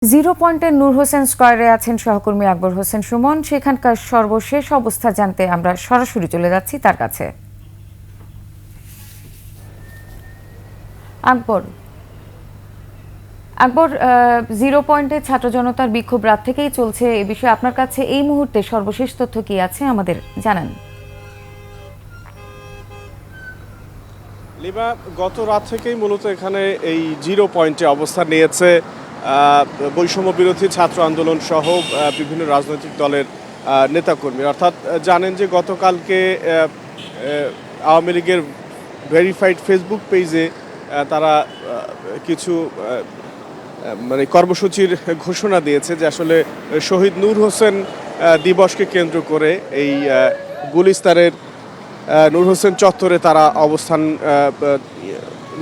Zero পয়েন্টের নূর হোসেন স্কয়ারে আছেন সহকর্মী আকবর হোসেন সুমন। সেখানকার সর্বশেষ অবস্থা জানতে আমরা সরাসরি চলে যাচ্ছি তার কাছে। আকবর আকবর জিরো পয়েন্টে ছাত্র জনতার বিক্ষোভ রাত থেকেই চলছে। এ বিষয়ে আপনার কাছে এই মুহূর্তে সর্বশেষ তথ্য কি আছে আমাদের জানান। লিমা, গত রাত থেকেই মূলত এখানে এই জিরো পয়েন্টে অবস্থান নিয়েছে বৈষম্য বিরোধী ছাত্র আন্দোলন সহ বিভিন্ন রাজনৈতিক দলের নেতাকর্মী। অর্থাৎ জানেন যে গতকালকে আওয়ামী লীগের ভেরিফাইড ফেসবুক পেজে তারা কিছু মানে কর্মসূচির ঘোষণা দিয়েছে যে আসলে শহীদ নূর হোসেন দিবসকে কেন্দ্র করে এই গুলিস্তানের নূর হোসেন চত্বরে তারা অবস্থান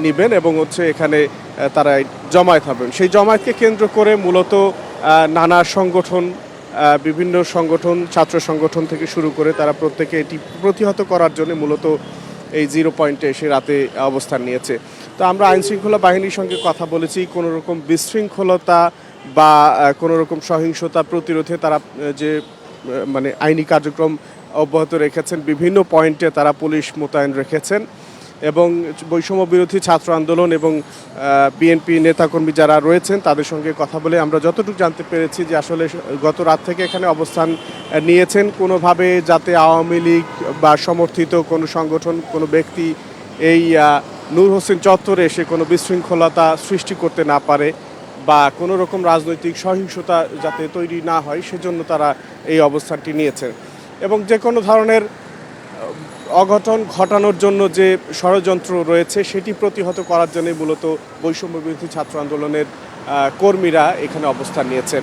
নেবেন এবং এখানে তারা জমায়েত হবেন। সেই জমায়েতকে কেন্দ্র করে মূলত নানা সংগঠন, বিভিন্ন সংগঠন, ছাত্র সংগঠন থেকে শুরু করে তারা প্রত্যেকে এটি প্রতিহত করার জন্য মূলত এই জিরো পয়েন্টে এসে রাতে অবস্থান নিয়েছে। তো আমরা আইনশৃঙ্খলা বাহিনীর সঙ্গে কথা বলেছি, কোনো রকম বিশৃঙ্খলতা বা কোনো রকম সহিংসতা প্রতিরোধে তারা যে মানে আইনি কার্যক্রম অব্যাহত রেখেছেন, বিভিন্ন পয়েন্টে তারা পুলিশ মোতায়েন রেখেছেন এবং বৈষম্য বিরোধী ছাত্র আন্দোলন এবং বিএনপি নেতাকর্মী যারা রয়েছেন তাদের সঙ্গে কথা বলে আমরা যতটুকু জানতে পেরেছি যে আসলে গত রাত থেকে এখানে অবস্থান নিয়েছেন কোনোভাবে যাতে আওয়ামী লীগ বা সমর্থিত কোনো সংগঠন, কোনো ব্যক্তি এই নূর হোসেন চত্বরে এসে কোনো বিশৃঙ্খলতা সৃষ্টি করতে না পারে বা কোনো রকম রাজনৈতিক সহিংসতা যাতে তৈরি না হয় সেজন্য তারা এই অবস্থানটি নিয়েছেন এবং যে কোনো ধরনের অঘটন ঘটানোর জন্য যে ষড়যন্ত্র রয়েছে সেটি প্রতিহত করার জন্যই মূলত বৈষম্য বিরোধী ছাত্র আন্দোলনের কর্মীরা এখানে অবস্থান নিয়েছেন।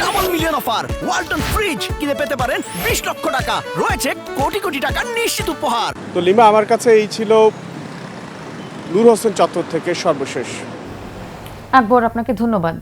Double million offer Walton fridge কিনে পেতে পারেন 20 লক্ষ টাকা, রয়েছে কোটি কোটি টাকার নিশ্চিত উপহার। তো লিমা, আমার কাছে এই ছিল নূর হোসেন চত্বর থেকে সর্বশেষ। আকবর, আপনাকে ধন্যবাদ।